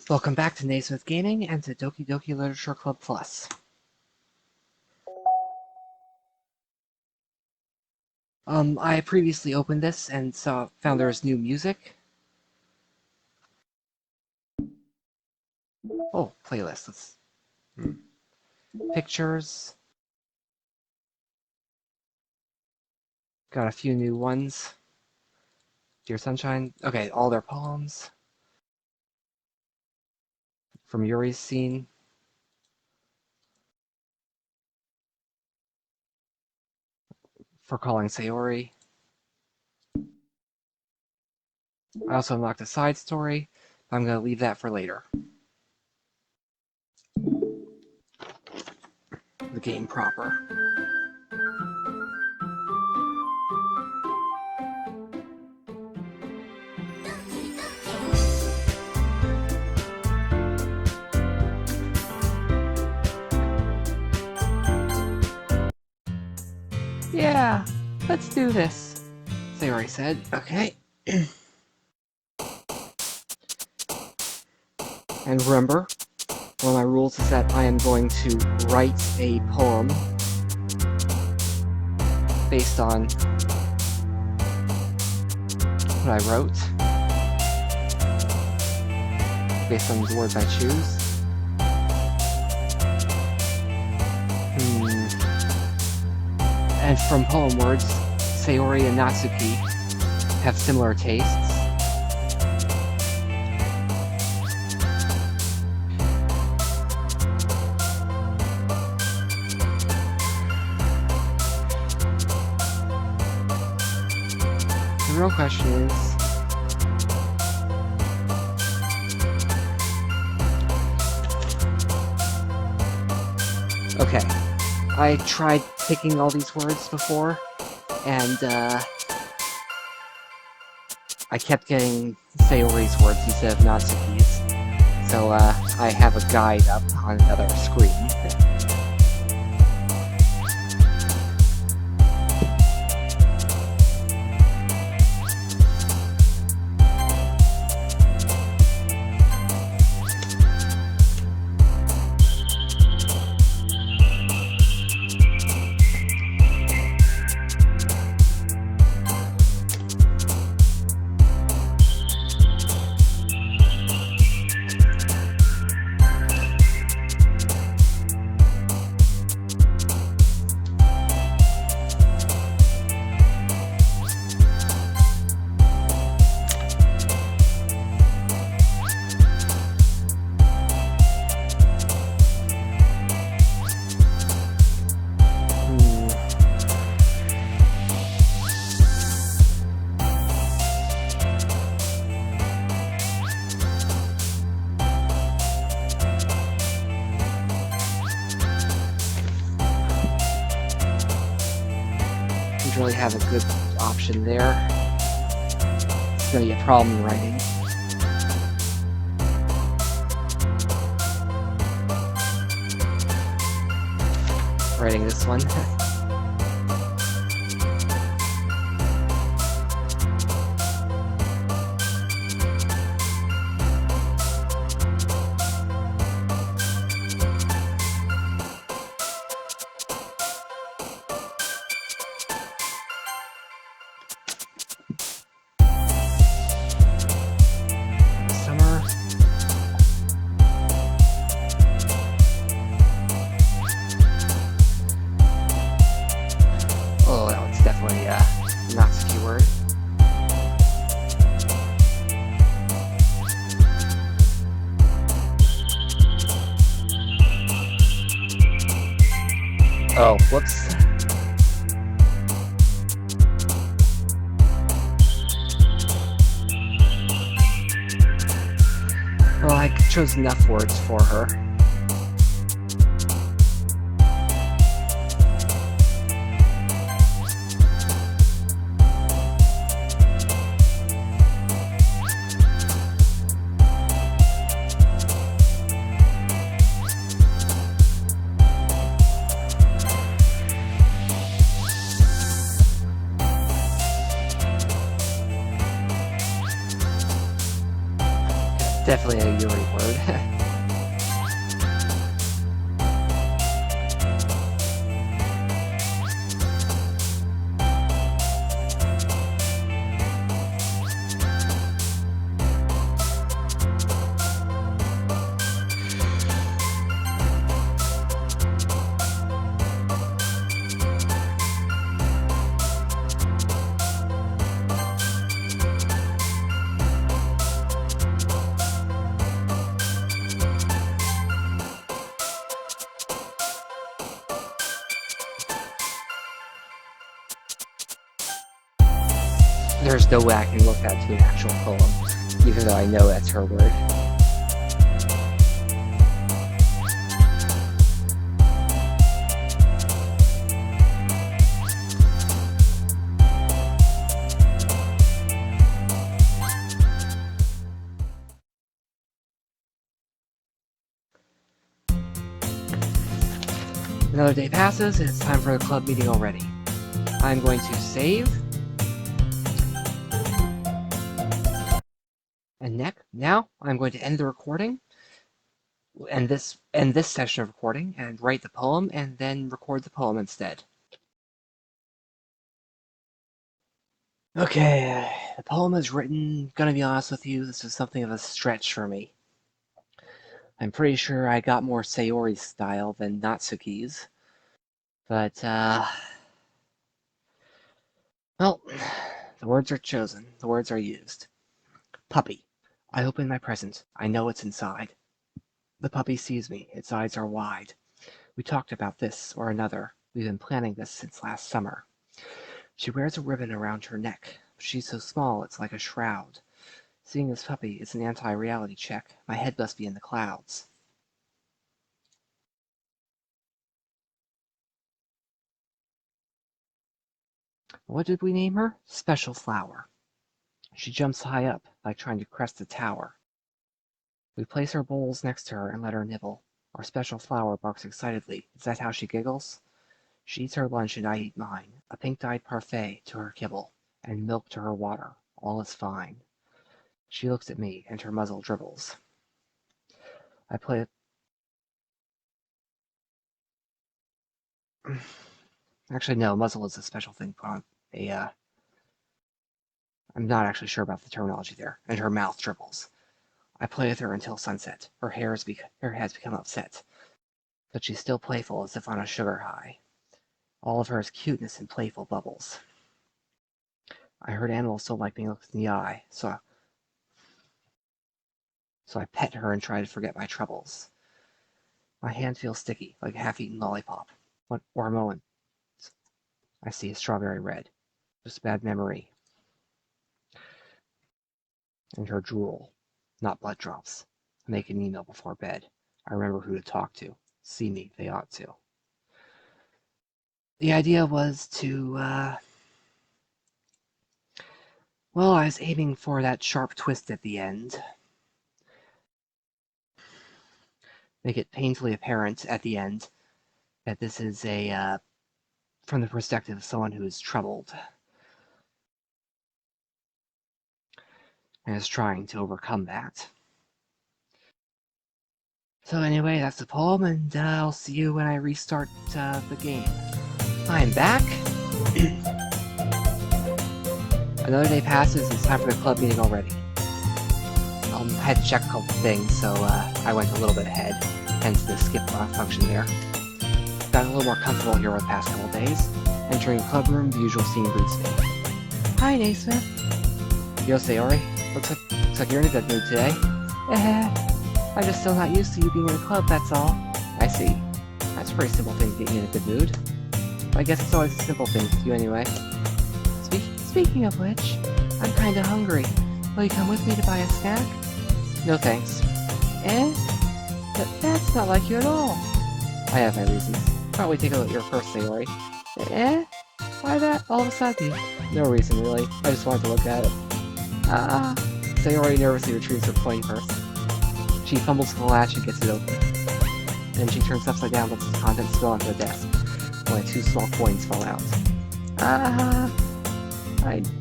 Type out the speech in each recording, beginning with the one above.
Welcome back to Naysmith Gaming and to Doki Doki Literature Club Plus. I previously opened this and found there was new music. Oh, playlist. Let's... Pictures. Got a few new ones. Dear Sunshine. Okay, all their poems. From Yuri's scene. For calling Sayori. I also unlocked a side story, but I'm going to leave that for later. The game proper. Yeah, let's do this, Sayori said. Okay. And remember, one of my rules is that I am going to write a poem based on what I wrote, based on the words I choose. And from poem words, Sayori and Natsuki have similar tastes. The real question is, okay, I tried picking all these words before, and I kept getting Sayori's words instead of Natsuki's, so I have a guide up on another screen. Really have a good option there. It's gonna be a problem writing. Writing this one. Oh, that one's definitely a Natsuki word. Oh, whoops. Well, I chose enough words for her. Definitely a Yuri word. There's no way I can look that to an actual poem, even though I know that's her word. Another day passes, and it's time for the club meeting already. I'm going to save. And now I'm going to end the recording, end this session of recording, and write the poem, and then record the poem instead. Okay, the poem is written. Gonna be honest with you, this is something of a stretch for me. I'm pretty sure I got more Sayori's style than Natsuki's, but well, the words are chosen, the words are used. Puppy. I open my present. I know it's inside. The puppy sees me. Its eyes are wide. We talked about this or another. We've been planning this since last summer. She wears a ribbon around her neck. She's so small it's like a shroud. Seeing this puppy is an anti-reality check. My head must be in the clouds. What did we name her? Special Flower. She jumps high up, like trying to crest a tower. We place our bowls next to her and let her nibble. Our Special Flower barks excitedly. Is that how she giggles? She eats her lunch and I eat mine. A pink-dyed parfait to her kibble, and milk to her water. All is fine. She looks at me, and her muzzle dribbles. I play... Actually, no, muzzle is a special thing put on I'm not actually sure about the terminology there. And her mouth dribbles. I play with her until sunset. Her hair has become upset. But she's still playful as if on a sugar high. All of her is cuteness and playful bubbles. I heard animals still like being looked in the eye, so I pet her and try to forget my troubles. My hand feels sticky, like a half-eaten lollipop. Or a moment, I see a strawberry red. Just a bad memory. And her drool, not blood drops. I make an email before bed. I remember who to talk to. See me, they ought to. The idea was to, well, I was aiming for that sharp twist at the end. Make it painfully apparent at the end that this is from the perspective of someone who is troubled and is trying to overcome that. So anyway, that's the poem, and I'll see you when I restart the game. I'm back. Another day passes, it's time for the club meeting already. I had to check a couple things, so I went a little bit ahead, hence the skip function there. Got a little more comfortable here over the past couple days. Entering the club room, the usual scene greets me. Hi, Naysmith. Yo, Sayori. Looks like you're in a good mood today. I'm just still not used to you being in the club, that's all. I see. That's a pretty simple thing to get you in a good mood. But I guess it's always a simple thing with you anyway. Speaking of which, I'm kinda hungry. Will you come with me to buy a snack? No thanks. That's not like you at all. I have my reasons. Probably take a look at your purse, Sayori. Why that all of a sudden? No reason, really. I just wanted to look at it. Sayori nervously retrieves her coin purse. She fumbles with the latch and gets it open. Then she turns upside down and lets the contents spill onto the desk. Only 2 small coins fall out.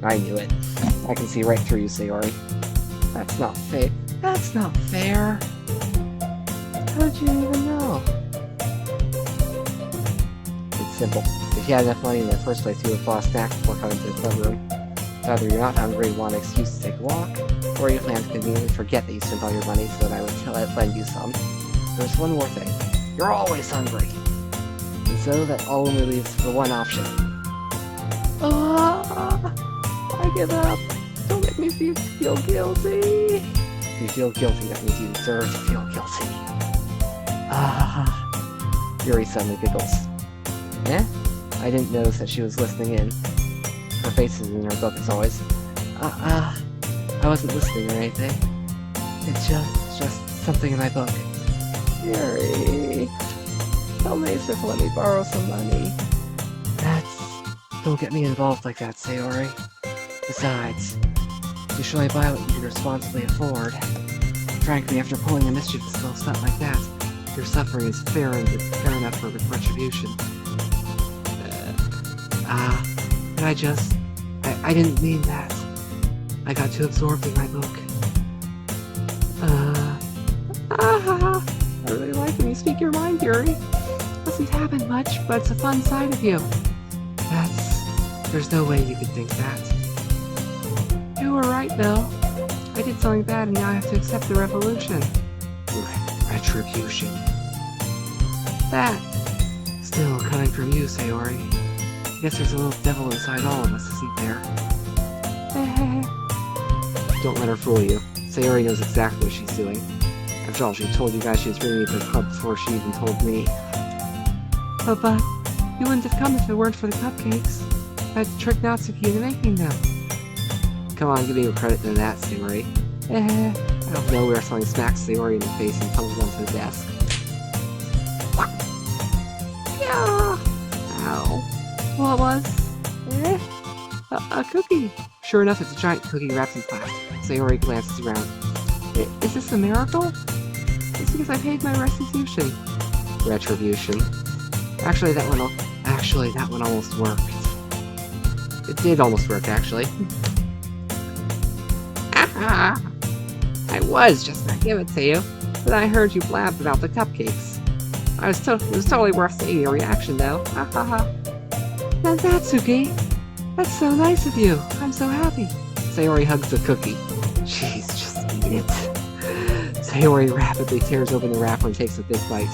I knew it. I can see right through you, Sayori. That's not fair. That's not fair. How did you even know? It's simple. If you had enough money in the first place, you would have bought snacks before coming to the club room. Either you're not hungry and want an excuse to take a walk, or you plan to conveniently forget that you spent all your money so that I would lend you some. There's one more thing. You're always hungry. And so that only leaves for one option. I give up. Don't make me feel guilty. If you feel guilty, that means you deserve to feel guilty. Yuri suddenly giggles. Eh? I didn't notice that she was listening in. Her face is in her book as always. I wasn't listening or anything. It's just something in my book. Yuri, tell Naysmith to let me borrow some money. Don't get me involved like that, Sayori. Besides, you should only buy what you can responsibly afford. Frankly, after pulling a mischievous little stunt like that, your suffering is fair enough for retribution. I didn't mean that. I got too absorbed in my book. I really like when you speak your mind, Yuri. Doesn't happen much, but it's a fun side of you. There's no way you could think that. You were right, though. I did something bad and now I have to accept the revolution. Retribution. That. Still, coming from you, Sayori. I guess there's a little devil inside all of us, isn't there? Don't let her fool you. Sayori knows exactly what she's doing. After all, she told you guys she was bringing me to the club before she even told me. But you wouldn't have come if it weren't for the cupcakes. I had to trick Natsuki into making them. Come on, give me credit for that, Sayori. Out of nowhere, something smacks Sayori in the face and tumbles onto the desk. Yeah. Ow. What was? A cookie. Sure enough, it's a giant cookie wrapped in plastic. Sayori glances around. Is this a miracle? It's because I paid my restitution. Retribution. Actually, that one almost worked. It did almost work, actually. I was just gonna give it to you, but I heard you blabbed about the cupcakes. It was totally worth seeing your reaction, though. Natsuki, that's so nice of you. I'm so happy. Sayori hugs the cookie. Jeez, just eat it. Sayori rapidly tears open the wrapper and takes a big bite.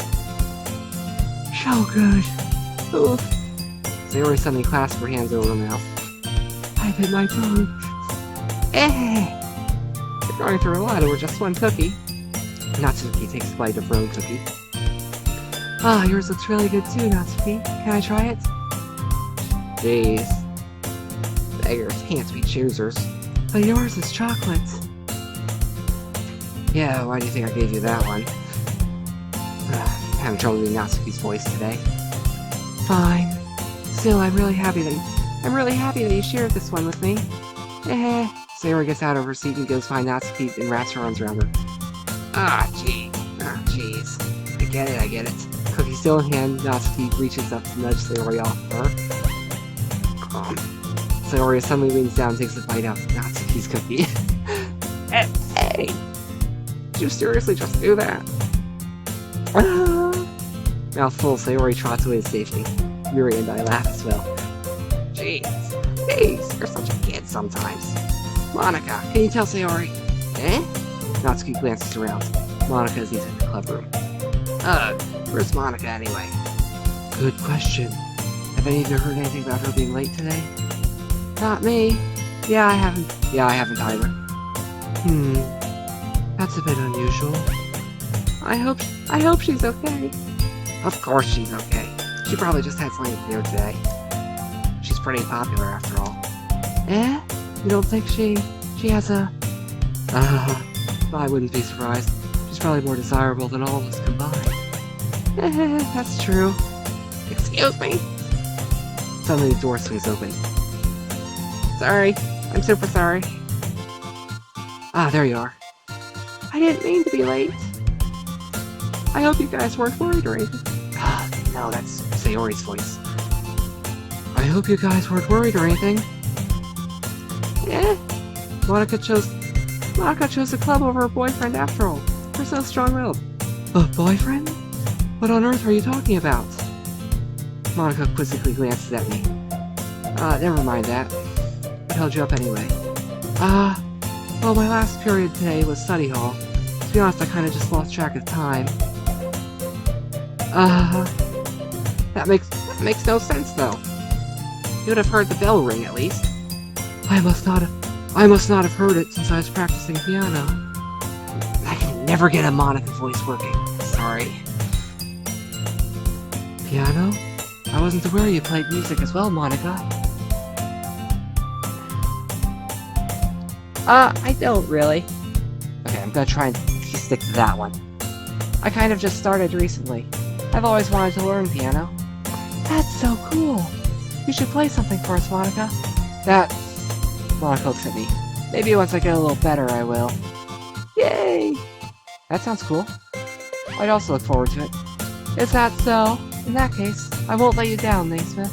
So good. Oof. Sayori suddenly clasps her hands over her mouth. I bit my tongue. You're going through a lot over just one cookie. Natsuki takes a bite of her own cookie. Yours looks really good too, Natsuki. Can I try it? Jeez. Beggars can't be choosers. But yours is chocolate. Yeah, why do you think I gave you that one? Having trouble with Natsuki's voice today. Fine. Still, I'm really happy that you shared this one with me. Sayori gets out of her seat and goes find Natsuki and wraps her arms around her. Jeez. I get it. Cookie still in hand, Natsuki reaches up to nudge Sayori off of her. Sayori suddenly leans down and takes a bite out of Natsuki's cookie. Hey! Did you seriously just do that? Mouthful, Sayori trots away to safety. Yuri and I laugh as well. Jeez, you're such a kid sometimes. Monica, can you tell Sayori? Natsuki glances around. Monica is inside the club room. Where's Monica anyway? Good question. Have any of you heard anything about her being late today? Not me. Yeah, I haven't either. That's a bit unusual. I hope she's okay. Of course she's okay. She probably just had something to do today. She's pretty popular after all. You don't think she has a... I wouldn't be surprised. She's probably more desirable than all of us combined. That's true. Excuse me? Suddenly the door swings open. Sorry. I'm super sorry. There you are. I didn't mean to be late. I hope you guys weren't worried or anything. No, that's Sayori's voice. I hope you guys weren't worried or anything. Monica chose Monica chose the club over her boyfriend after all. You're so strong-willed. A boyfriend? What on earth are you talking about? Monica quizzically glances at me. Never mind that. What held you up anyway? Well, my last period today was study hall. To be honest, I kinda just lost track of time. That makes no sense, though. You would have heard the bell ring, at least. I must not have heard it since I was practicing piano. I can never get a Monica voice working. Sorry. Piano? I wasn't aware you played music as well, Monica. I don't really. Okay, I'm gonna try and stick to that one. I kind of just started recently. I've always wanted to learn piano. That's so cool. You should play something for us, Monica. Monica looks at me. Maybe once I get a little better, I will. Yay! That sounds cool. I'd also look forward to it. Is that so? In that case, I won't let you down, Naysmith.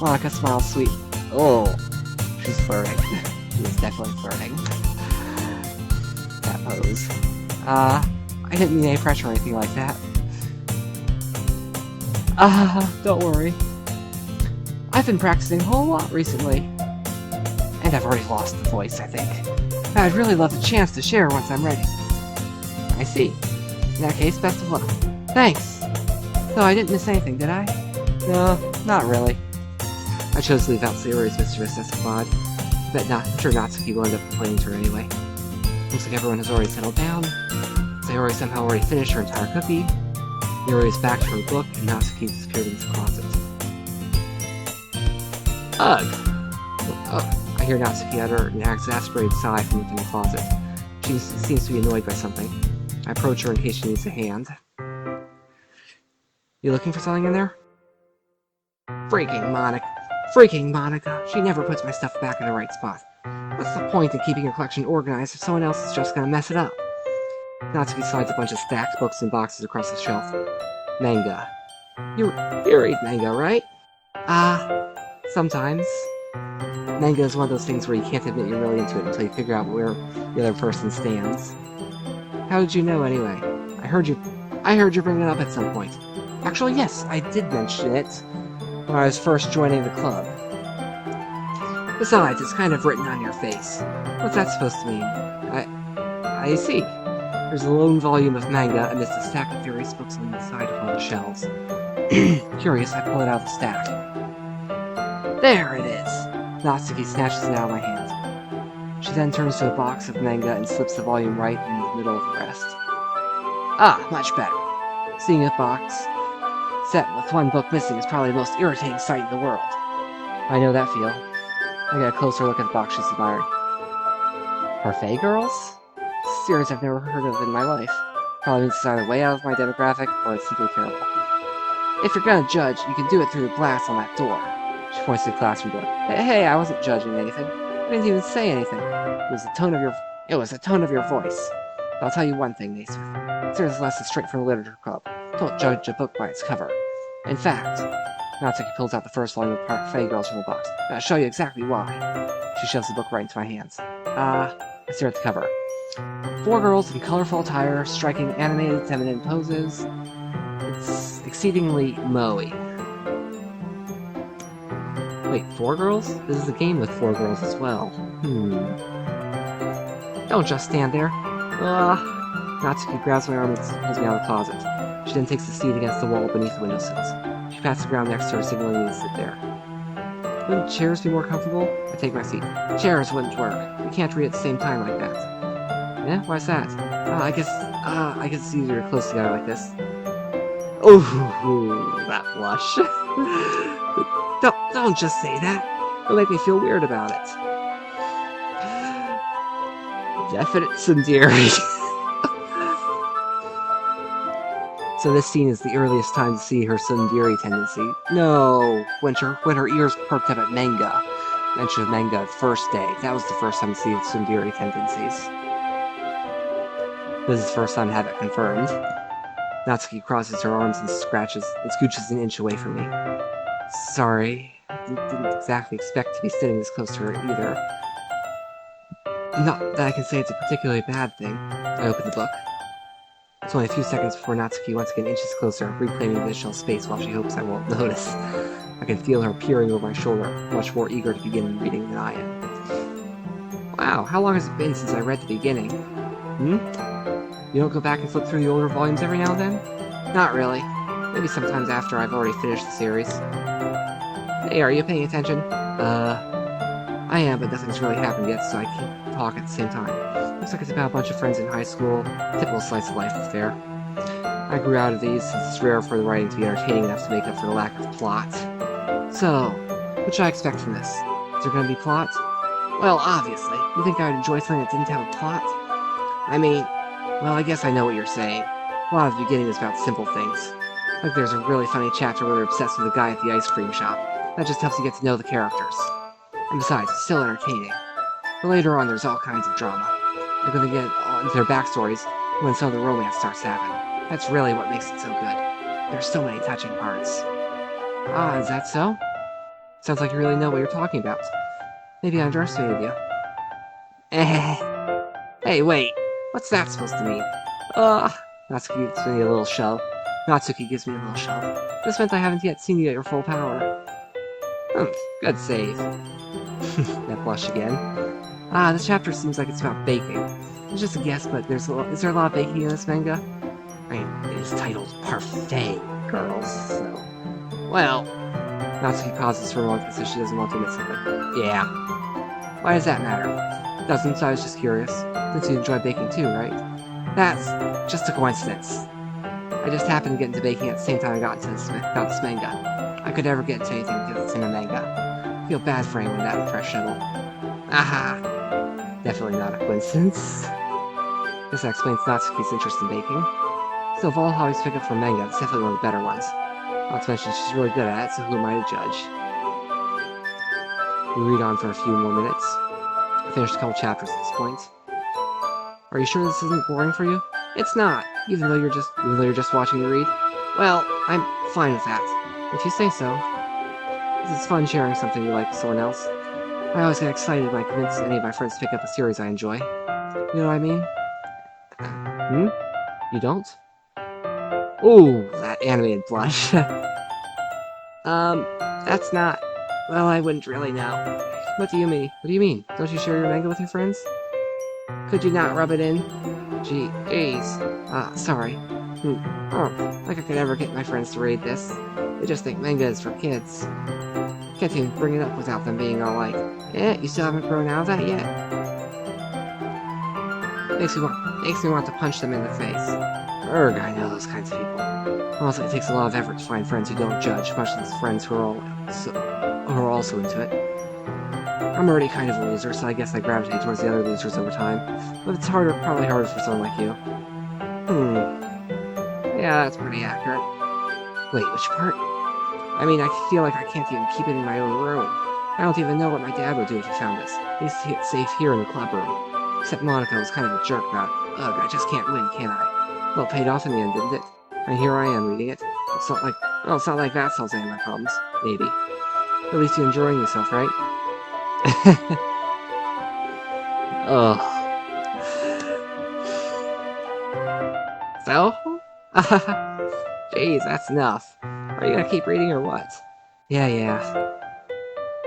Monica smiles sweet. Oh, she's flirting. She's definitely flirting. That pose. I didn't mean any pressure or anything like that. Don't worry. I've been practicing a whole lot recently. And I've already lost the voice, I think. I'd really love the chance to share once I'm ready. I see. In that case, best of luck. Thanks! So I didn't miss anything, did I? No, not really. I chose to leave out Sayori's mischievous escapade. I'm sure Natsuki will end up complaining to her anyway. Looks like everyone has already settled down. Sayori somehow already finished her entire cookie. Yuri is back to her book, and Natsuki disappeared into the closet. Ugh! Oh, I hear Natsuki utter an exasperated sigh from within the closet. She seems to be annoyed by something. I approach her in case she needs a hand. You looking for something in there? Freaking Monica. She never puts my stuff back in the right spot. What's the point in keeping your collection organized if someone else is just gonna mess it up? Natsuki slides a bunch of stacked books and boxes across the shelf. Manga. You read manga, right? Sometimes. Manga is one of those things where you can't admit you're really into it until you figure out where the other person stands. How did you know, anyway? I heard you bring it up at some point. Actually, yes, I did mention it when I was first joining the club. Besides, it's kind of written on your face. What's that supposed to mean? I see. There's a lone volume of manga amidst a stack of various books on the side of one of the shelves. Curious, I pull it out of the stack. There it is! Natsuki snatches it out of my hand. She then turns to a box of manga and slips the volume right in the middle of the rest. Ah, much better. Seeing a box set with one book missing is probably the most irritating sight in the world. I know that feel. I get a closer look at the box she's admiring. Parfait girls? Series I've never heard of in my life. Probably means it's either way out of my demographic, or it's simply terrible. If you're gonna judge, you can do it through the glass on that door. She points to the classroom door. Hey, I wasn't judging anything. I didn't even say anything. It was the tone of your voice. But I'll tell you one thing, Naysmith. Here's a lesson straight from the Literature Club. Don't judge a book by its cover. In fact, Natsuki pulls out the first volume of Parfait Girls from the box. I'll show you exactly why. She shoves the book right into my hands. I stare at the cover. 4 girls in colorful attire, striking animated feminine poses. It's exceedingly moe-y. Wait, 4 girls? This is a game with 4 girls as well. Don't just stand there. Natsuki grabs my arm and pulls me out of the closet. She then takes a seat against the wall beneath the windowsills. She pats the ground next to her, signaling me to sit there. Wouldn't chairs be more comfortable? I take my seat. Chairs wouldn't work. We can't read at the same time like that. Yeah? Why's that? I guess it's easier close together like this. Ooh, that blush. Don't just say that. It'll make me feel weird about it. Definite tsundere. So this scene is the earliest time to see her tsundere tendency. No, when her ears perked up at manga. Mention of manga first day. That was the first time to see tsundere tendencies. This is the first time to have it confirmed. Natsuki crosses her arms and scooches an inch away from me. Sorry, I didn't exactly expect to be sitting this close to her either. Not that I can say it's a particularly bad thing. I open the book. It's only a few seconds before Natsuki once again inches closer, reclaiming additional space while she hopes I won't notice. I can feel her peering over my shoulder, much more eager to begin reading than I am. Wow, how long has it been since I read the beginning? Hmm? You don't go back and flip through the older volumes every now and then? Not really. Maybe sometimes after I've already finished the series. Hey, are you paying attention? I am, but nothing's really happened yet, so I can't talk at the same time. Looks like it's about a bunch of friends in high school. Typical slice of life affair. I grew out of these since it's rare for the writing to be entertaining enough to make up for the lack of plot. So, what should I expect from this? Is there going to be plot? Well, obviously. You think I would enjoy something that didn't have a plot? I mean, well, I guess I know what you're saying. A lot of the beginning is about simple things. Like there's a really funny chapter where they're obsessed with the guy at the ice cream shop. That just helps you get to know the characters. And besides, it's still entertaining. But later on, there's all kinds of drama. Like when they get into their backstories, when some of the romance starts happening. That's really what makes it so good. There's so many touching parts. Ah, is that so? Sounds like you really know what you're talking about. Maybe I underestimated you. Hey, wait. What's that supposed to mean? Natsuki gives me a little shove. This meant I haven't yet seen you at your full power. Good save. That blush again. This chapter seems like it's about baking. It's just a guess, but is there a lot of baking in this manga? I mean, it is titled Parfait, girls, so... Well... Natsuki pauses for a moment as if she doesn't want to admit something. Yeah. Why does that matter? It doesn't, so I was just curious. Since you enjoy baking too, right? That's just a coincidence. I just happened to get into baking at the same time I got into this manga. I could never get into anything because it's in a manga. I feel bad for anyone that impressionable. Aha! Definitely not a coincidence. Guess that explains Natsuki's interest in baking. Still, of all hobbies picked up from manga, it's definitely one of the better ones. Not to mention she's really good at it, so who am I to judge? We read on for a few more minutes. I finished a couple chapters at this point. Are you sure this isn't boring for you? It's not, even though you're just watching me read. Well, I'm fine with that. If you say so. It's fun sharing something you like with someone else. I always get excited when I convince any of my friends to pick up a series I enjoy. You know what I mean? You don't? Ooh, that animated blush. That's not... Well, I wouldn't really know. What do you mean? What do you mean? Don't you share your manga with your friends? Could you not rub it in? Jeez. Sorry. Like I could ever get my friends to read this. They just think manga is for kids. Can't even bring it up without them being all like, you still haven't grown out of that yet? Makes me want to punch them in the face. Urgh, I know those kinds of people. Honestly, it takes a lot of effort to find friends who don't judge, much less friends who are also into it. I'm already kind of a loser, so I guess I gravitate towards the other losers over time. But it's probably harder for someone like you. Yeah, that's pretty accurate. Wait, which part? I mean, I feel like I can't even keep it in my own room. I don't even know what my dad would do if he found this. He used to get safe here in the club room. Except Monica was kind of a jerk about it. Ugh, I just can't win, can I? Well, it paid off in the end, didn't it? And here I am reading it. It's not like that solves any of my problems. Maybe. At least you're enjoying yourself, right? Ugh. So? Jeez, that's enough. Are you gonna keep reading or what? Yeah.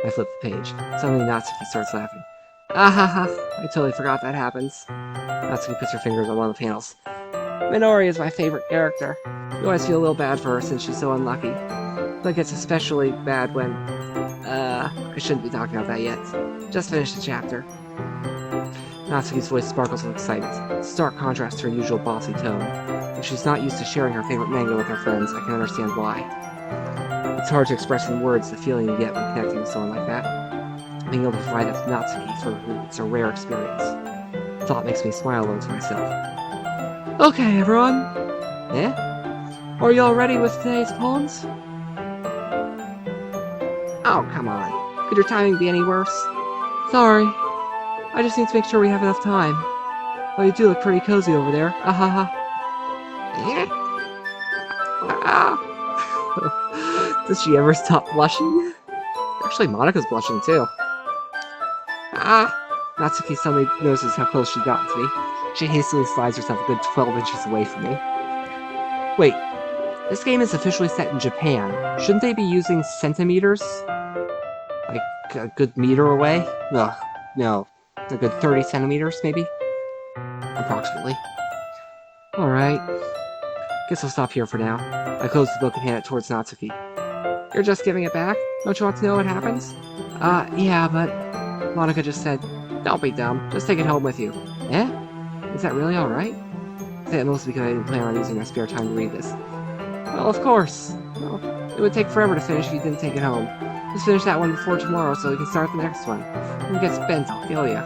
I flip the page. Suddenly Natsuki starts laughing. I totally forgot that happens. Natsuki puts her fingers on one of the panels. Minori is my favorite character. You always feel a little bad for her since she's so unlucky. But it gets especially bad when... I shouldn't be talking about that yet. Just finished the chapter. Natsuki's voice sparkles with excitement. Stark contrast to her usual bossy tone. If she's not used to sharing her favorite manga with her friends, I can understand why. It's hard to express in words the feeling you get when connecting with someone like that. Being able to provide that to Natsuki, for whom it's a rare experience. The thought makes me smile a little to myself. Okay, everyone. Are you all ready with today's poems? Oh, come on. Could your timing be any worse? Sorry. I just need to make sure we have enough time. Oh, you do look pretty cozy over there. Does she ever stop blushing? Actually, Monica's blushing too. Natsuki suddenly notices how close she's gotten to me. She hastily slides herself a good 12 inches away from me. Wait, this game is officially set in Japan. Shouldn't they be using centimeters? Like, a good meter away? No. A good 30 centimeters, maybe? Approximately. Alright. Guess I'll stop here for now. I close the book and hand it towards Natsuki. You're just giving it back? Don't you want to know what happens? Yeah, but... Monika just said, don't be dumb, just take it home with you. Eh? Is that really alright? I say it mostly because I didn't plan on using my spare time to read this. Well, of course. Well, it would take forever to finish if you didn't take it home. Just finish that one before tomorrow so we can start the next one. When it gets bent, I'll kill ya.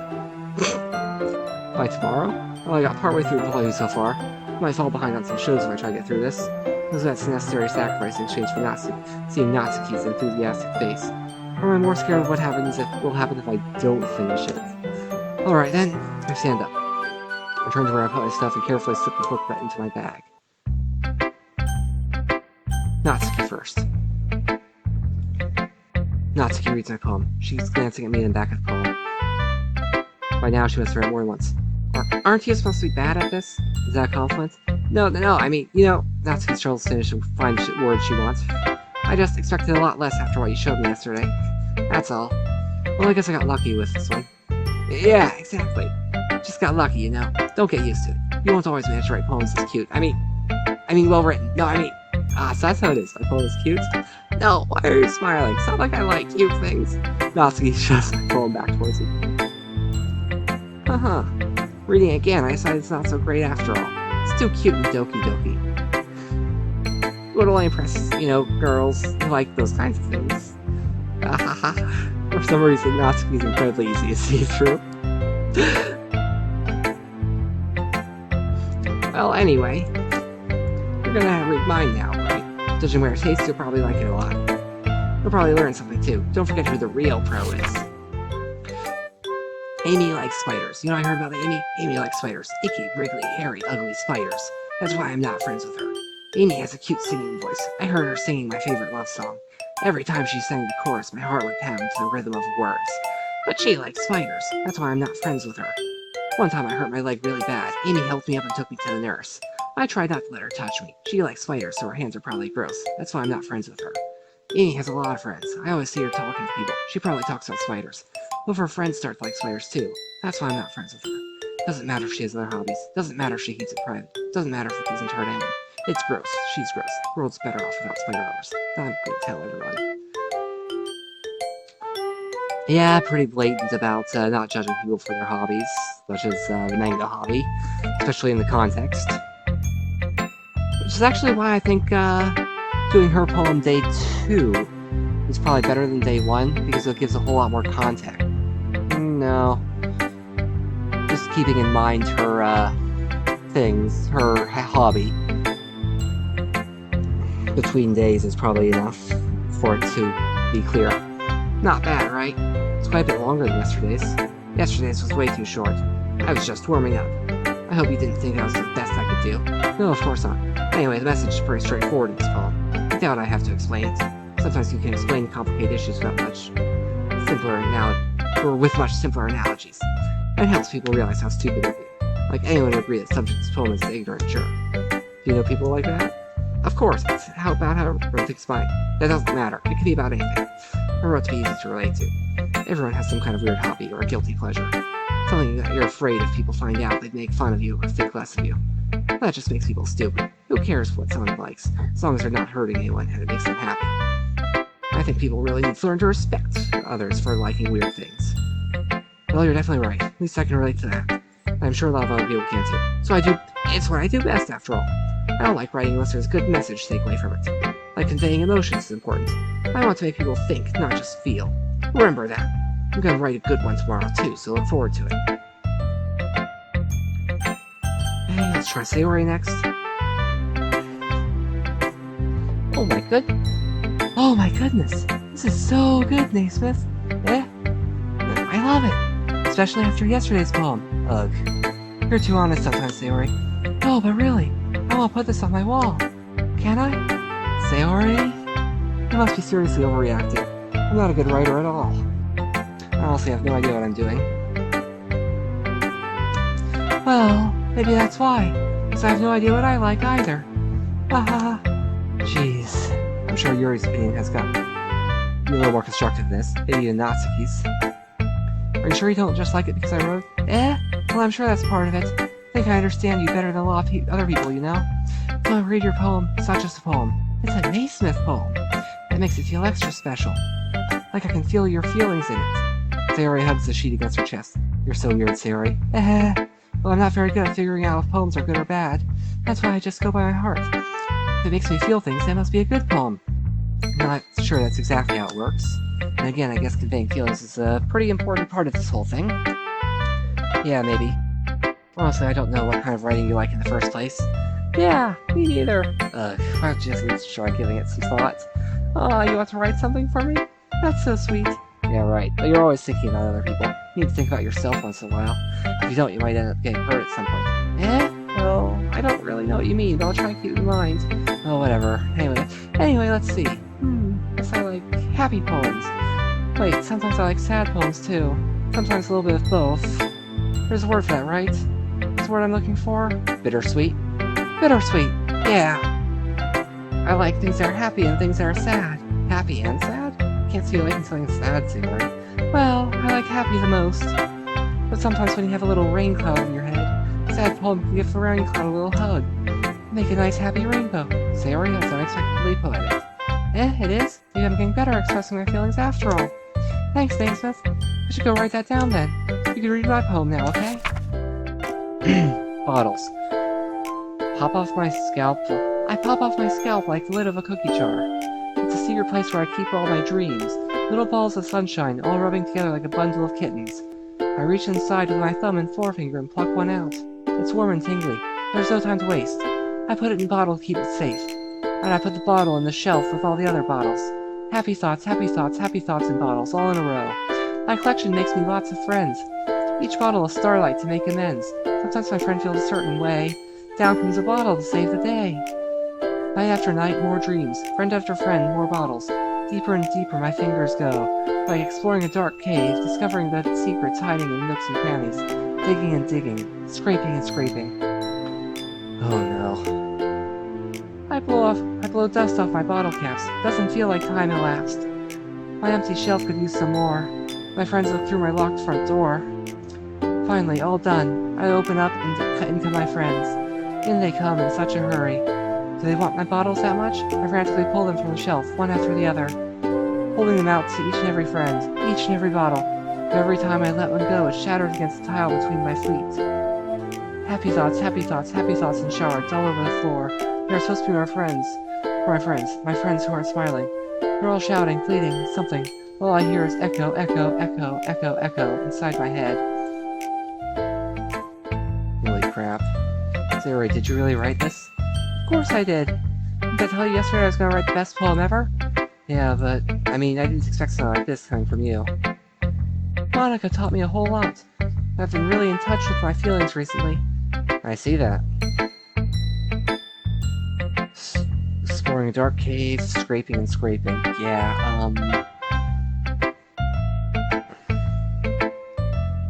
By tomorrow? Well, I got partway through the volume so far. I might fall behind on some shows if I try to get through this. That's a necessary sacrifice in exchange for seeing Natsuki's enthusiastic face. Or am I more scared of what will happen if I don't finish it? Alright then, I stand up. I turn to where I put my stuff and carefully slip the book into my bag. Natsuki first. Natsuki reads my poem. She's glancing at me and back at the poem. By now she must have read it more than once. Aren't you supposed to be bad at this? Is that a compliment? No, I mean, Natsuki struggles to finish and find words she wants. I just expected a lot less after what you showed me yesterday. That's all. Well, I guess I got lucky with this one. Yeah, exactly. Just got lucky, Don't get used to it. You won't always manage to write poems that's cute. I mean, well written. No, so that's how it is. My poem is cute? No, why are you smiling? It's not like I like cute things. Natsuki shoves my poem back towards me. Reading it again, I decided it's not so great after all. It's too cute and Doki Doki. It would only impress, girls who like those kinds of things. For some reason, Natsuki's incredibly easy to see through. Well, anyway, you're gonna read mine now, right? Judging where it tastes, you'll probably like it a lot. You'll probably learn something too. Don't forget who the real pro is. Amy likes spiders. I heard about Amy? Amy likes spiders. Icky, wriggly, hairy, ugly spiders. That's why I'm not friends with her. Amy has a cute singing voice. I heard her singing my favorite love song. Every time she sang the chorus, my heart would pound to the rhythm of the words. But she likes spiders. That's why I'm not friends with her. One time I hurt my leg really bad. Amy helped me up and took me to the nurse. I tried not to let her touch me. She likes spiders, so her hands are probably gross. That's why I'm not friends with her. Amy has a lot of friends. I always see her talking to people. She probably talks about spiders. Well, if her friends start to like spiders too. That's why I'm not friends with her. Doesn't matter if she has other hobbies. Doesn't matter if she keeps it private. Doesn't matter if it doesn't hurt anyone. It's gross. She's gross. The world's better off without spider lovers. I'm gonna tell everyone. Yeah, pretty blatant about not judging people for their hobbies, such as the manga hobby, especially in the context. Which is actually why I think doing her poem day 2 is probably better than day 1, because it gives a whole lot more context. No. Just keeping in mind her things, her hobby. Between days is probably enough for it to be clear. Not bad, right? It's quite a bit longer than yesterday's. Yesterday's was way too short. I was just warming up. I hope you didn't think that was the best I could do. No, of course not. Anyway, the message is pretty straightforward in this poem. I doubt I have to explain it. Sometimes you can explain complicated issues without with much simpler analogies. It helps people realize how stupid they're being. Like, anyone would agree that the subject of this poem is an ignorant jerk. Do you know people like that? Of course, it's about how everyone thinks mine. That doesn't matter. It could be about anything. I wrote to be easy to relate to. Everyone has some kind of weird hobby or a guilty pleasure. Something that you're afraid if people find out they'd make fun of you or think less of you. That just makes people stupid. Who cares what someone likes, as long as they're not hurting anyone and it makes them happy. I think people really need to learn to respect others for liking weird things. Well, you're definitely right. At least I can relate to that. I'm sure a lot of other people can too. So it's what I do best after all. I don't like writing unless there's a good message to take away from it. Like conveying emotions is important. I want to make people think, not just feel. Remember that. I'm gonna write a good one tomorrow too, so look forward to it. Hey, let's try Sayori next. Oh my goodness! This is so good, Naysmith. Eh? I love it! Especially after yesterday's poem. Ugh. You're too honest sometimes, Sayori. No, but really, I want to put this on my wall. Can I? Sayori? You must be seriously overreacting. I'm not a good writer at all. I honestly have no idea what I'm doing. Well, maybe that's why. Because I have no idea what I like either. Haha. Jeez. I'm sure Yuri's opinion has gotten a little more constructive than this. Maybe even Natsuki's. Are you sure you don't just like it because I wrote? Well, I'm sure that's part of it. I think I understand you better than a lot of other people, you know? So I read your poem. It's not just a poem. It's a Naysmith poem. That makes it feel extra special. Like I can feel your feelings in it. Sayori hugs the sheet against her chest. You're so weird, Sayori. Well, I'm not very good at figuring out if poems are good or bad. That's why I just go by my heart. If it makes me feel things, that must be a good poem. I'm not sure that's exactly how it works. And again, I guess conveying feelings is a pretty important part of this whole thing. Yeah, maybe. Honestly, I don't know what kind of writing you like in the first place. Yeah, me neither. Why don't you just try giving it some thought? Oh, you want to write something for me? That's so sweet. Yeah, right. But you're always thinking about other people. You need to think about yourself once in a while. If you don't, you might end up getting hurt at some point. Well, I don't really know what you mean, but I'll try to keep it in mind. Oh, whatever. Anyway, let's see. Guess I like happy poems. Wait, sometimes I like sad poems too. Sometimes a little bit of both. There's a word for that, right? What's the word I'm looking for? Bittersweet. Bittersweet. Yeah. I like things that are happy and things that are sad. Happy and sad? Can't see you liking something sad, Sayori. Well, I like happy the most. But sometimes when you have a little rain cloud in your head, a sad poem can give the rain cloud a little hug. Make a nice happy rainbow. Sayori, that's unexpectedly poetic. It is? Maybe I'm getting better at expressing my feelings after all. Thanks, Naysmith. I should go write that down then. You can read my poem now, okay? Bottles. Pop off my scalp. I pop off my scalp like the lid of a cookie jar. It's a secret place where I keep all my dreams. Little balls of sunshine, all rubbing together like a bundle of kittens. I reach inside with my thumb and forefinger and pluck one out. It's warm and tingly. There's no time to waste. I put it in a bottle to keep it safe. And I put the bottle in the shelf with all the other bottles. Happy thoughts, happy thoughts, happy thoughts in bottles, all in a row. My collection makes me lots of friends. Each bottle a starlight to make amends. Sometimes my friend feels a certain way. Down comes a bottle to save the day. Night after night, more dreams. Friend after friend, more bottles. Deeper and deeper my fingers go. Like exploring a dark cave, discovering the secrets hiding in nooks and crannies. Digging and digging. Scraping and scraping. Oh no. I blow dust off my bottle caps. Doesn't feel like time elapsed. My empty shelf could use some more. My friends look through my locked front door. Finally, all done. I open up and cut into my friends. In they come in such a hurry. Do they want my bottles that much? I frantically pull them from the shelf, one after the other, holding them out to each and every friend, each and every bottle. But every time I let one go, it shatters against the tile between my feet. Happy thoughts, happy thoughts, happy thoughts in shards all over the floor. They're supposed to be my friends who aren't smiling. They're all shouting, pleading, something. All I hear is echo, echo, echo, echo, echo inside my head. Holy crap. Sayori, did you really write this? Of course I did. Did I tell you yesterday I was going to write the best poem ever? Yeah, but, I didn't expect something like this coming from you. Monica taught me a whole lot. I've been really in touch with my feelings recently. I see that. Exploring a dark cave, scraping and scraping. Yeah,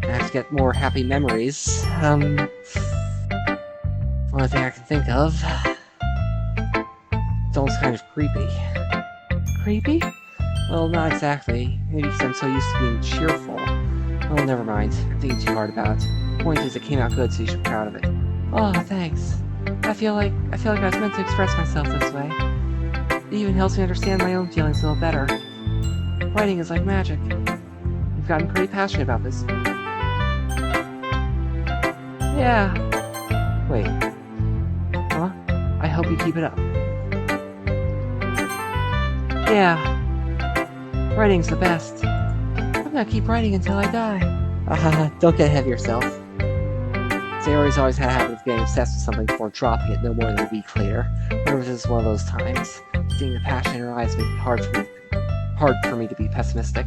I have to get more happy memories. Only thing I can think of. It's almost kind of creepy. Creepy? Well, not exactly. Maybe because I'm so used to being cheerful. Oh, never mind. I'm thinking too hard about it. The point is, it came out good, so you should be proud of it. Oh, thanks. I feel like I was meant to express myself this way. It even helps me understand my own feelings a little better. Writing is like magic. You've gotten pretty passionate about this. Yeah. Wait. Huh? I hope you keep it up. Yeah. Writing's the best. I'm gonna keep writing until I die. Don't get ahead of yourself. Sayori's always had a habit of getting obsessed with something before dropping it no more than a week later. I wonder if this is one of those times. Seeing the passion in her eyes makes it hard for me to be pessimistic.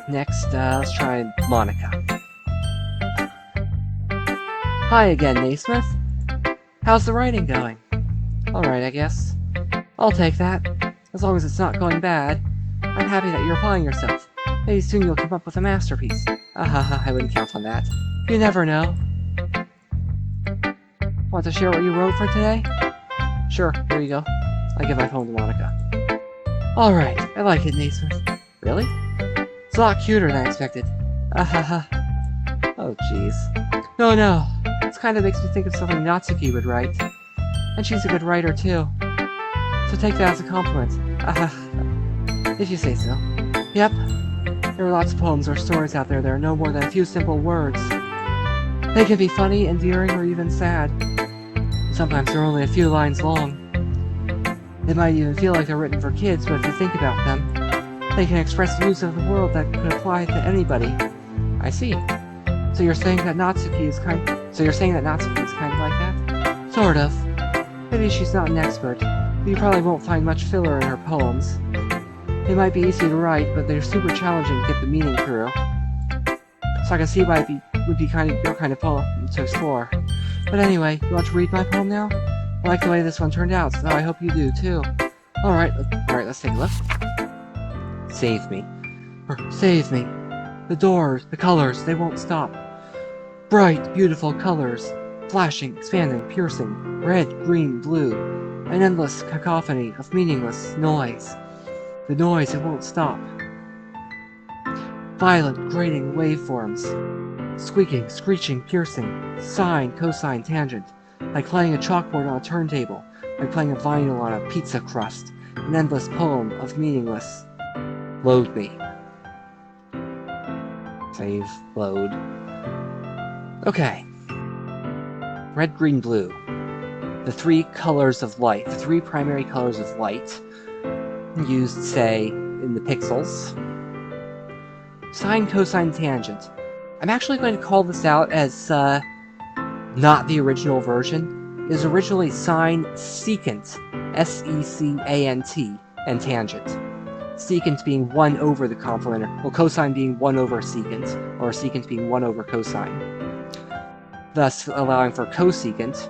Next, let's try Monica. Hi again, Naysmith. How's the writing going? Alright, I guess. I'll take that. As long as it's not going bad. I'm happy that you're applying yourself. Maybe soon you'll come up with a masterpiece. I wouldn't count on that. You never know. Want to share what you wrote for today? Sure, here you go. I give my phone to Monica. Alright, I like it, Naysmith. Really? It's a lot cuter than I expected. Oh, jeez. No. This kind of makes me think of something Natsuki would write. And she's a good writer, too. So take that as a compliment. If you say so. Yep. There are lots of poems or stories out there that are no more than a few simple words. They can be funny, endearing, or even sad. Sometimes they're only a few lines long. They might even feel like they're written for kids, but if you think about them, they can express views of the world that could apply to anybody. I see. So you're saying that Natsuki is kind of like that? Sort of. Maybe she's not an expert, but you probably won't find much filler in her poems. They might be easy to write, but they're super challenging to get the meaning through. So I can see why it would be your kind of poem to explore. But anyway, you want to read my poem now? I like the way this one turned out, so I hope you do too. Alright, let's take a look. Save me. Save me. The doors, the colors, they won't stop. Bright, beautiful colors. Flashing, expanding, piercing. Red, green, blue. An endless cacophony of meaningless noise. The noise, it won't stop. Violent, grating waveforms. Squeaking, screeching, piercing. Sine, cosine, tangent. Like playing a chalkboard on a turntable. Like playing a vinyl on a pizza crust. An endless poem of meaningless. Load me. Save, load. Okay. Red, green, blue. The three colors of light. The three primary colors of light. Used, say, in the pixels. Sine, cosine, tangent. I'm actually going to call this out as, not the original version. It was originally sine, secant. S-E-C-A-N-T. And tangent. Secant being 1 over the complement, well, cosine being 1 over secant, or secant being 1 over cosine. Thus allowing for cosecant.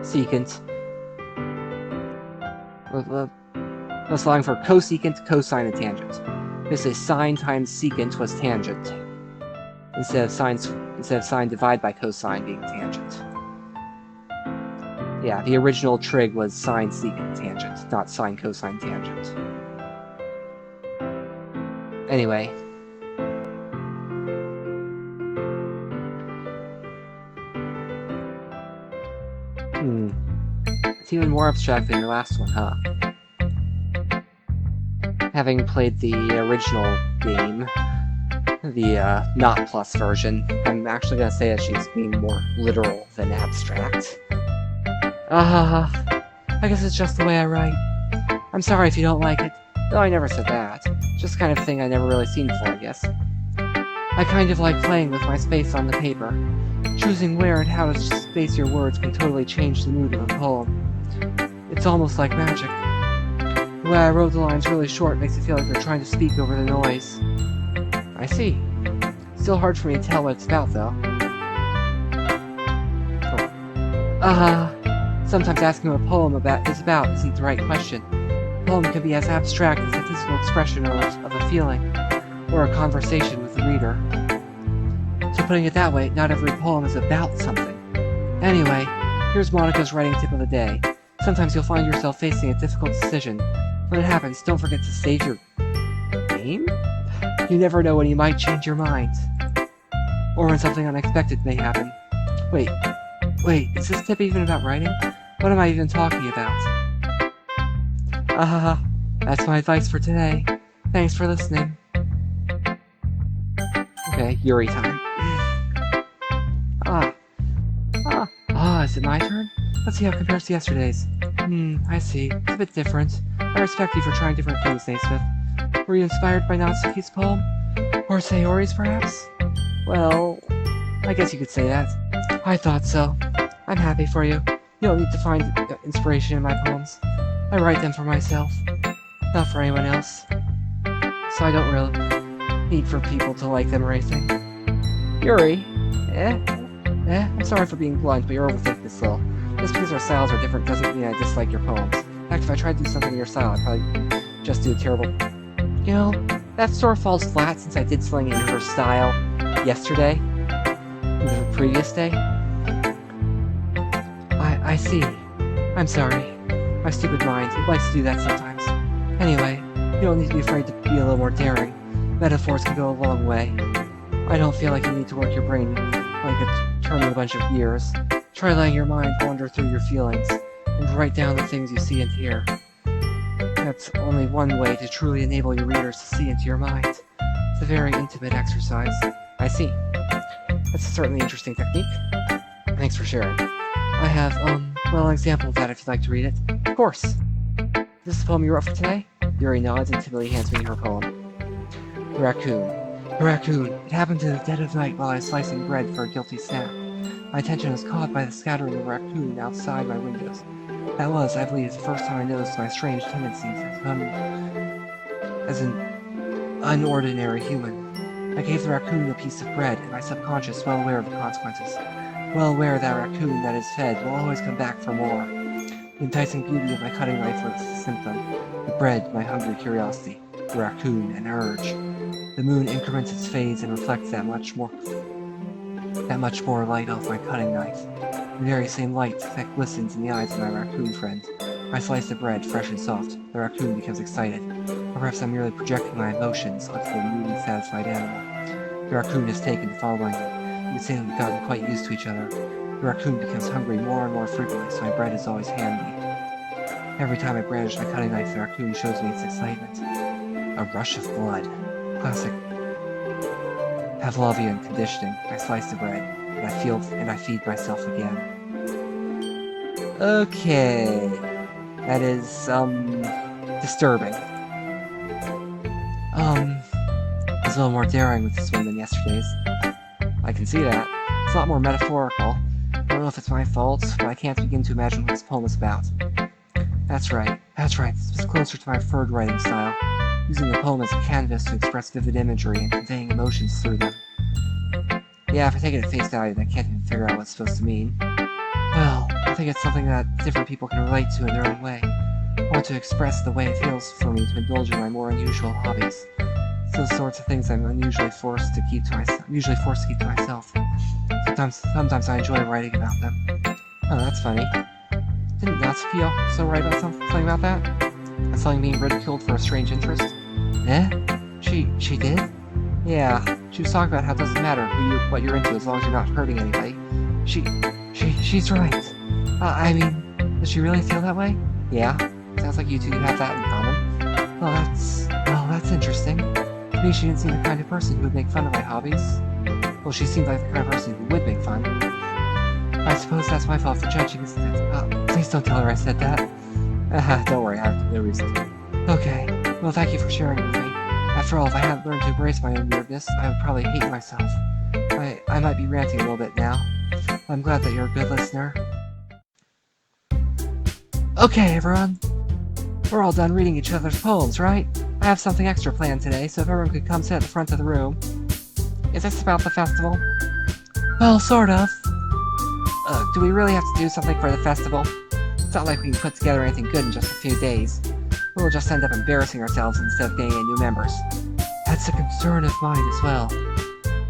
Secant. Thus allowing for cosecant, cosine, and tangent. Basically, sine times secant was tangent, instead of sine divided by cosine being tangent. Yeah, the original trig was sine secant tangent, not sine cosine tangent. Anyway. It's even more abstract than your last one, huh? Having played the original game, the not plus version, I'm actually gonna say that she's being more literal than abstract. I guess it's just the way I write. I'm sorry if you don't like it. No, I never said that. Just the kind of thing I never really seen before, I guess. I kind of like playing with my space on the paper. Choosing where and how to space your words can totally change the mood of a poem. It's almost like magic. The way I wrote the lines really short makes it feel like they're trying to speak over the noise. I see. Still hard for me to tell what it's about, though. Sometimes asking what a poem is about isn't the right question. A poem can be as abstract as a physical expression of a feeling, or a conversation with the reader. So putting it that way, not every poem is about something. Anyway, here's Monica's writing tip of the day. Sometimes you'll find yourself facing a difficult decision. When it happens, don't forget to save your name? You never know when you might change your mind. Or when something unexpected may happen. Wait, is this tip even about writing? What am I even talking about? That's my advice for today. Thanks for listening. Okay, Yuri time. Is it my turn? Let's see how it compares to yesterday's. I see. It's a bit different. I respect you for trying different things, Naysmith. Were you inspired by Natsuki's poem? Or Sayori's, perhaps? Well, I guess you could say that. I thought so. I'm happy for you. You don't need to find inspiration in my poems. I write them for myself, not for anyone else. So I don't really need for people to like them or anything. Yuri? I'm sorry for being blunt, but you're overthinking this a little. Just because our styles are different doesn't mean I dislike your poems. In fact, if I tried to do something in your style, I'd probably just do a terrible... You know, that sort of falls flat since I did something in her style yesterday. The previous day. I see. I'm sorry. My stupid mind, it likes to do that sometimes. Anyway, you don't need to be afraid to be a little more daring. Metaphors can go a long way. I don't feel like you need to work your brain like it's turning a bunch of gears. Try letting your mind wander through your feelings, and write down the things you see and hear. That's only one way to truly enable your readers to see into your mind. It's a very intimate exercise. I see. That's a certainly interesting technique. Thanks for sharing. I have, well, an example of that if you'd like to read it. Of course. This is the poem you wrote for today? Yuri nods and timidly hands me her poem. The Raccoon. The Raccoon. It happened in the dead of night while I was slicing bread for a guilty snap. My attention was caught by the scattering of a raccoon outside my windows. That was, I believe, the first time I noticed my strange tendencies as an unordinary human. I gave the raccoon a piece of bread, and my subconscious, well aware of the consequences. Well aware that raccoon that is fed will always come back for more. The enticing beauty of my cutting knife was the symptom. The bread, my hungry curiosity. The raccoon, an urge. The moon increments its phase and reflects that much more light off my cutting knife. The very same light that glistens in the eyes of my raccoon friend. I slice the bread, fresh and soft. The raccoon becomes excited. Or perhaps I'm merely projecting my emotions onto the newly satisfied animal. The raccoon has taken to following me. You could say that we've gotten quite used to each other. The raccoon becomes hungry more and more frequently, so my bread is always handy. Every time I brandish my cutting knife, the raccoon shows me its excitement. A rush of blood. Classic Pavlovian conditioning. I slice the bread, and I feed myself again. Okay. That is, disturbing. It's a little more daring with this one than yesterday's. I can see that. It's a lot more metaphorical. I don't know if it's my fault, but I can't begin to imagine what this poem is about. That's right. This is closer to my preferred writing style, using the poem as a canvas to express vivid imagery and conveying emotions through them. Yeah, if I take it at face value, I can't even figure out what it's supposed to mean. Well, I think it's something that different people can relate to in their own way. I want to express the way it feels for me to indulge in my more unusual hobbies. It's those sorts of things I'm usually forced to keep to myself. Sometimes I enjoy writing about them. Oh, that's funny. Didn't Natsuki also write about something about that? And something being ridiculed for a strange interest? She did? Yeah, she was talking about how it doesn't matter what you're into as long as you're not hurting anybody. She's right. I mean, does she really feel that way? Yeah. Sounds like you two have that in common. Well, that's interesting. To me, she didn't seem the kind of person who would make fun of my hobbies. Well, she seemed like the kind of person who would make fun. I suppose that's my fault for judging, isn't it? Please don't tell her I said that. Don't worry, I have no reason to. Okay, well thank you for sharing it with me. After all, if I hadn't learned to embrace my own weirdness, I would probably hate myself. I might be ranting a little bit now. I'm glad that you're a good listener. Okay, everyone. We're all done reading each other's poems, right? I have something extra planned today, so if everyone could come sit at the front of the room. Is this about the festival? Well, sort of. Do we really have to do something for the festival? It's not like we can put together anything good in just a few days. We'll just end up embarrassing ourselves instead of getting any new members. That's a concern of mine as well.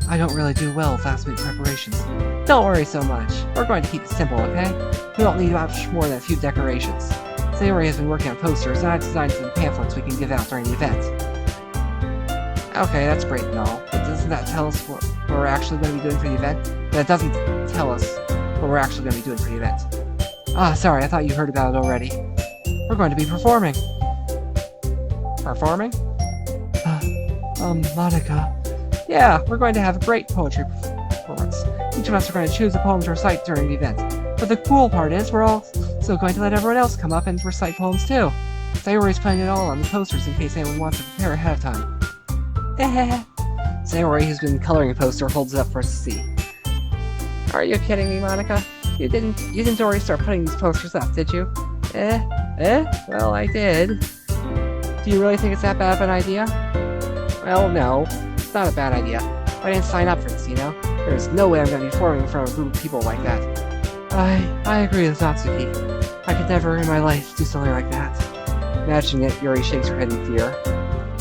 I don't really do well with last-minute preparations. Don't worry so much. We're going to keep it simple, okay? We don't need much more than a few decorations. Sayori has been working on posters, and I've designed some pamphlets we can give out during the event. Okay, that's great and all, but doesn't that tell us what we're actually going to be doing for the event? That doesn't tell us what we're actually going to be doing for the event. Sorry, I thought you heard about it already. We're going to be performing. Performing? Monica. Yeah, we're going to have a great poetry performance. Each of us are going to choose a poem to recite during the event. But the cool part is, we're also going to let everyone else come up and recite poems too. Sayori's putting it all on the posters in case anyone wants to prepare ahead of time. Sayori, who's been coloring a poster, holds it up for us to see. Are you kidding me, Monica? You didn't already start putting these posters up, did you? Well, I did. Do you really think it's that bad of an idea? Well, no. It's not a bad idea. I didn't sign up for this, you know? There's no way I'm going to be performing in front of a group of people like that. I agree with Natsuki. I could never in my life do something like that. Imagining it, Yuri shakes her head in fear.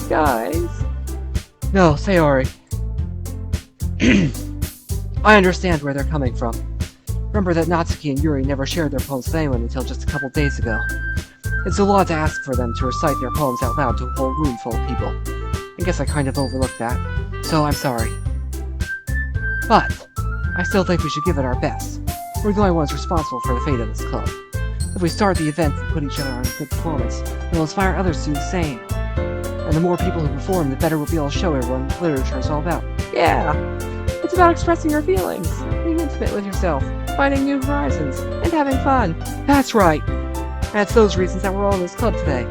Guys... No, Sayori. I understand where they're coming from. Remember that Natsuki and Yuri never shared their poems with anyone until just a couple days ago. It's a lot to ask for them to recite their poems out loud to a whole room full of people. I guess I kind of overlooked that, so I'm sorry. But, I still think we should give it our best. We're the only ones responsible for the fate of this club. If we start the event and put each other on a good performance, we'll inspire others to do the same. And the more people who perform, the better we'll be able to show everyone what literature is all about. Yeah! It's about expressing your feelings, being intimate with yourself, finding new horizons, and having fun. That's right! And it's those reasons that we're all in this club today.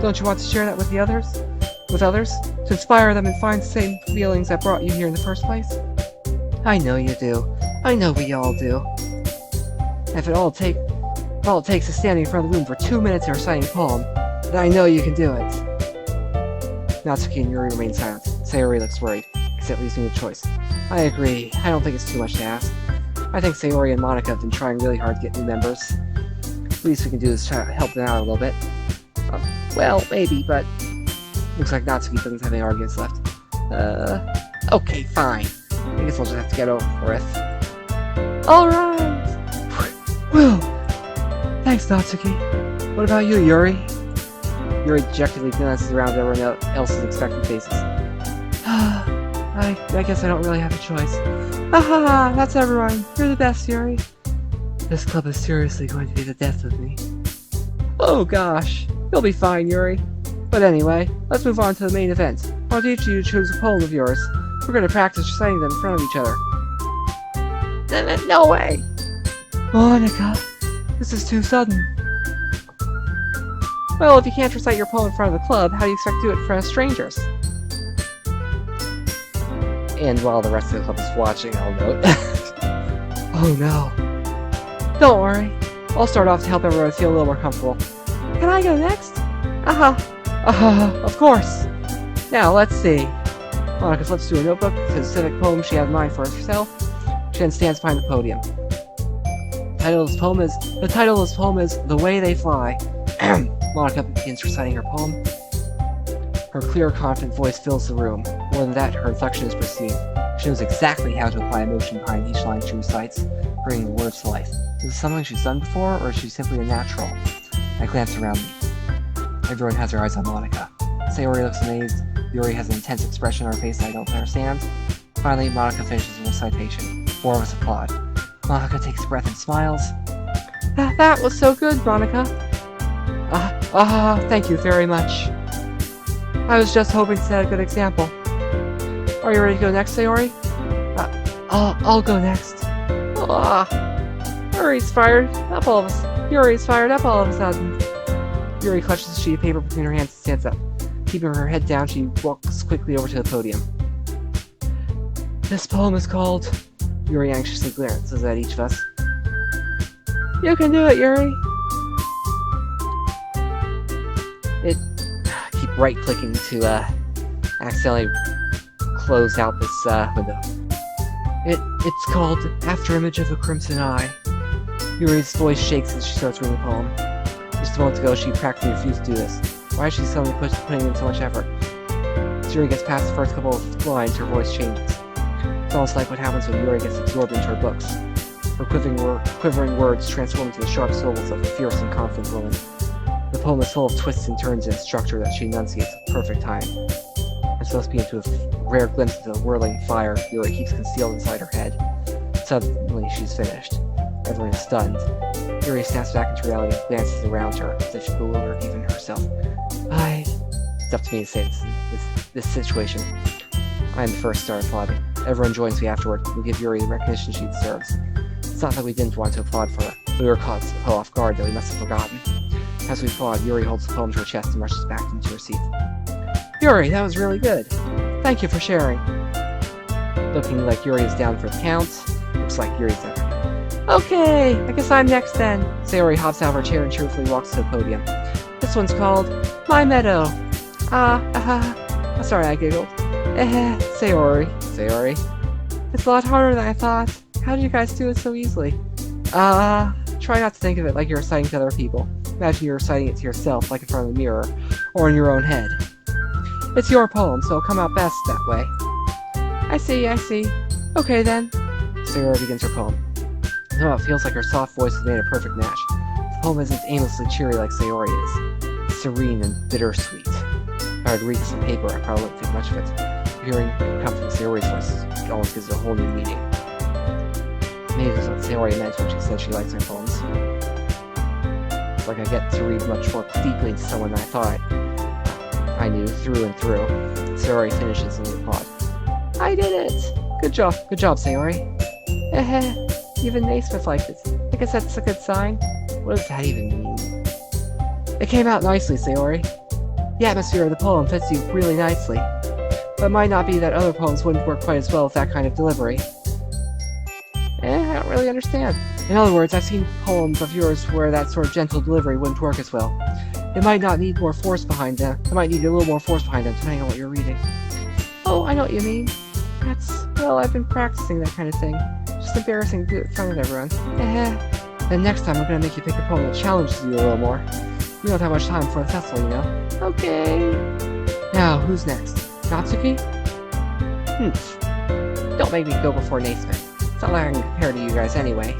Don't you want to share that with the others? With others? To inspire them and find the same feelings that brought you here in the first place? I know you do. I know we all do. And if all it takes is standing in front of the room for 2 minutes and reciting a poem, then I know you can do it. Natsuki and Yuri remain silent. Sayori looks worried, because it leaves me with a choice. I agree. I don't think it's too much to ask. I think Sayori and Monika have been trying really hard to get new members. The least we can do is try to help them out a little bit. Well, maybe, but... Looks like Natsuki doesn't have any arguments left. Okay, fine. I guess I'll just have to get over it. Alright! Whew! Thanks, Natsuki. What about you, Yuri? Yuri dejectedly glances around at everyone else's expectant faces. I guess I don't really have a choice. Haha, that's everyone. You're the best, Yuri. This club is seriously going to be the death of me. Oh gosh, you'll be fine, Yuri. But anyway, let's move on to the main event. I want each of you to choose a poem of yours. We're going to practice reciting them in front of each other. No way! Monika, this is too sudden. Well, if you can't recite your poem in front of the club, how do you expect to do it in front of strangers? And while the rest of the club is watching, I'll note. Oh no. Don't worry. I'll start off to help everyone feel a little more comfortable. Can I go next? Of course. Now, let's see. Monika flips through a notebook to the specific poem she has in mind for herself. She then stands behind the podium. The title of this poem is The Way They Fly. Monika begins reciting her poem. Her clear, confident voice fills the room. More than that, her inflection is pristine. She knows exactly how to apply emotion behind each line she recites, bringing the words to life. Is this something she's done before, or is she simply a natural? I glance around me. Everyone has their eyes on Monika. Sayori looks amazed. Yuri has an intense expression on her face that I don't understand. Finally, Monika finishes the recitation. 4 of us applaud. Monika takes a breath and smiles. That was so good, Monika. Thank you very much. I was just hoping to set a good example. Are you ready to go next, Sayori? I'll go next. Yuri's fired up all of a sudden. Yuri clutches a sheet of paper between her hands and stands up. Keeping her head down, she walks quickly over to the podium. This poem is called... Yuri anxiously glances at each of us. You can do it, Yuri! Keep right-clicking to accidentally close out this window. It's called Afterimage of a Crimson Eye. Yuri's voice shakes as she starts reading the poem. Just a moment ago, she practically refused to do this. Why is she suddenly putting in so much effort? As Yuri gets past the first couple of lines, her voice changes. It's almost like what happens when Yuri gets absorbed into her books. Her quivering words transform into the sharp syllables of a fierce and confident woman. The poem is full of twists and turns in its structure that she enunciates at the perfect time. I'm supposed to be into a rare glimpse of the whirling fire Yuri keeps concealed inside her head. Suddenly, she's finished. Everyone is stunned. Yuri snaps back into reality and glances around her, as if she bewildered even herself. It's up to me to say this situation. I am the first to start applauding. Everyone joins me afterward. We give Yuri the recognition she deserves. It's not that we didn't want to applaud for her. We were caught so off guard that we must have forgotten. As we applaud, Yuri holds the poem to her chest and rushes back into her seat. Yuri, that was really good. Thank you for sharing. Looking like Yuri is down for the count. Looks like Yuri's never good. Okay, I guess I'm next then. Sayori hops out of her chair and cheerfully walks to the podium. This one's called My Meadow. Sorry, I giggled. Sayori. It's a lot harder than I thought. How did you guys do it so easily? Try not to think of it like you're reciting to other people. Imagine you're reciting it to yourself, like in front of the mirror, or in your own head. It's your poem, so it'll come out best that way. I see. Okay then. Sayori begins her poem. No, it feels like her soft voice has made a perfect match. The poem isn't aimlessly cheery like Sayori is. It's serene and bittersweet. If I were to read this on paper, I probably wouldn't think much of it. Hearing it come from Sayori's voice almost gives it a whole new meaning. Maybe that's what Sayori meant when she said she likes my poems. It's like I get to read much more deeply into someone than I thought I knew through and through. Sayori finishes in the applause. I did it! Good job, Sayori. Even Naysmith liked it. I guess that's a good sign. What does that even mean? It came out nicely, Sayori. The atmosphere of the poem fits you really nicely. But it might not be that other poems wouldn't work quite as well with that kind of delivery. I don't really understand. In other words, I've seen poems of yours where that sort of gentle delivery wouldn't work as well. It might not need more force behind them. It might need a little more force behind them, depending on what you're reading. Oh, I know what you mean. Well, I've been practicing that kind of thing. Just embarrassing to do it in front of everyone. Then next time I'm gonna make you pick a poem that challenges you a little more. We don't have much time for the festival, you know. Okay. Now, who's next? Natsuki? Don't make me go before Naysmith. It's not like I can compare to you guys anyway.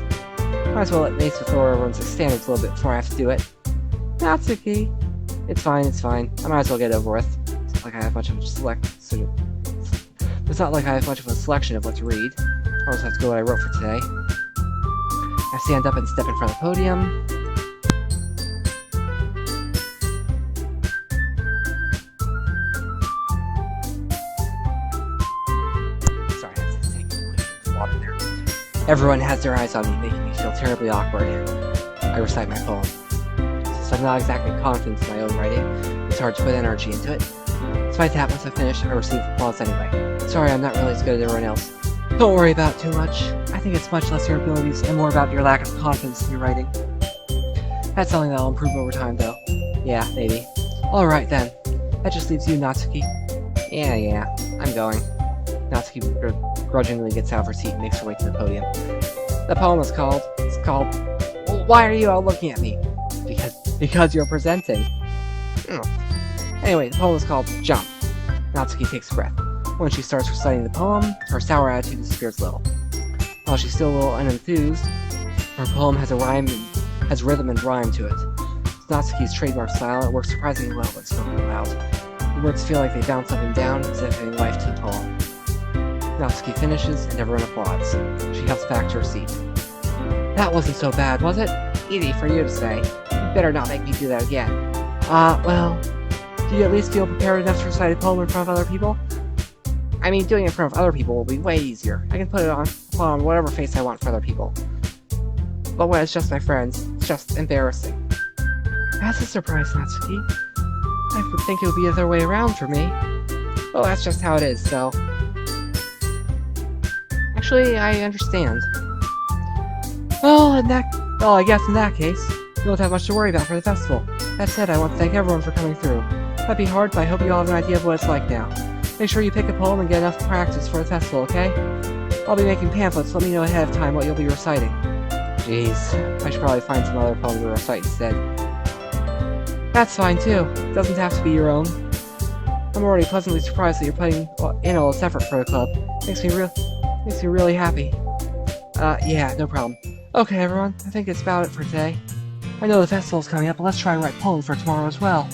Might as well let Naysmith lower everyone's standards a little bit before I have to do it. Natsuki! It's fine. I might as well get it over with. It's not like I have much of a selection of what to read. I also have to go what I wrote for today. I stand up and step in front of the podium. Sorry, I have to take water there. Everyone has their eyes on me, making me feel terribly awkward. I recite my poem. Since I'm not exactly confident in my own writing, it's hard to put energy into it. Despite that, once I finish, I receive applause anyway. Sorry, I'm not really as good as everyone else. Don't worry about it too much. I think it's much less your abilities and more about your lack of confidence in your writing. That's something that'll improve over time, though. Yeah, maybe. Alright then. That just leaves you, Natsuki. Yeah, I'm going. Natsuki grudgingly gets out of her seat and makes her way to the podium. The poem is called... Well, why are you all looking at me? Because you're presenting. Anyway, the poem is called Jump. Natsuki takes a breath. When she starts reciting the poem, her sour attitude disappears a little. While she's still a little unenthused, her poem has rhythm and rhyme to it. It's Natsuki's trademark style. It works surprisingly well when spoken aloud. The words feel like they bounce up and down, as if giving life to the poem. Natsuki finishes, and everyone applauds. She hops back to her seat. That wasn't so bad, was it? Easy for you to say. You better not make me do that again. Well, do you at least feel prepared enough to recite a poem in front of other people? I mean, doing it in front of other people will be way easier. I can put on whatever face I want for other people. But when it's just my friends, it's just embarrassing. That's a surprise, Natsuki. I would think it would be the other way around for me. Well, that's just how it is, so... Actually, I understand. Well, I guess in that case, you don't have much to worry about for the festival. That said, I want to thank everyone for coming through. Might be hard, but I hope you all have an idea of what it's like now. Make sure you pick a poem and get enough practice for the festival, okay? I'll be making pamphlets, let me know ahead of time what you'll be reciting. Jeez, I should probably find some other poem to recite instead. That's fine too, it doesn't have to be your own. I'm already pleasantly surprised that you're putting in all this effort for the club. Makes me really happy. Yeah, no problem. Okay everyone, I think it's about it for today. I know the festival's coming up, but let's try and write poems for tomorrow as well.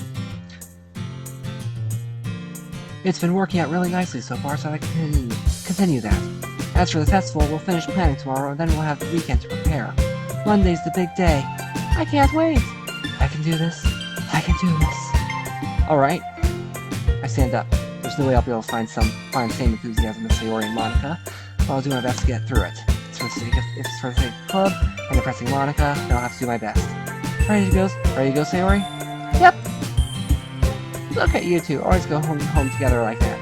It's been working out really nicely so far, so I can continue that. As for the festival, we'll finish planning tomorrow, and then we'll have the weekend to prepare. Monday's the big day. I can't wait! I can do this. Alright. I stand up. There's no way I'll be able to find the same enthusiasm as Yuri and Monica, but I'll do my best to get through it. If it's for the sake of the club, and impressing Monica, then I'll have to do my best. Ready to go, Sayori? Yep! Look at you two, always go home together like that.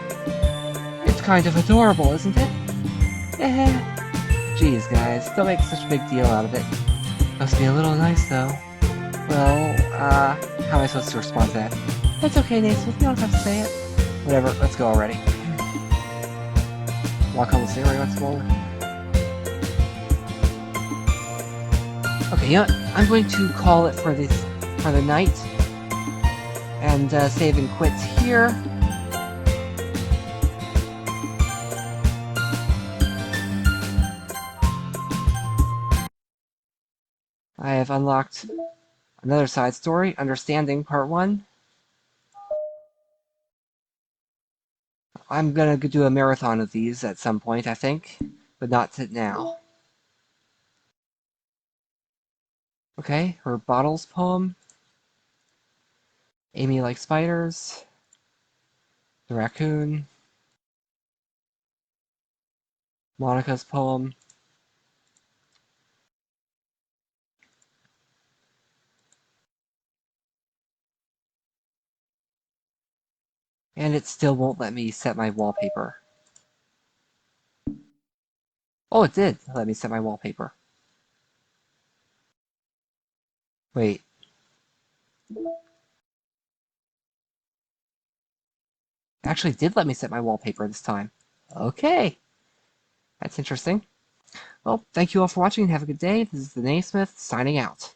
It's kind of adorable, isn't it? Jeez, guys, don't make such a big deal out of it. Must be a little nice, though. Well, how am I supposed to respond to that? That's okay, Naysmith, you don't have to say it. Whatever, let's go already. Walk home with Sayori once more. Okay, you know what? I'm going to call it for this for the night. And save and quit here. I have unlocked another side story, Understanding Part 1. I'm gonna do a marathon of these at some point, I think, but not now. Okay, her Bottles poem. Amy Likes Spiders. The Raccoon. Monica's poem. And it still won't let me set my wallpaper. Oh, it did let me set my wallpaper. Wait. Actually did let me set my wallpaper this time. Okay. That's interesting. Well, thank you all for watching and have a good day. This is the Naysmith signing out.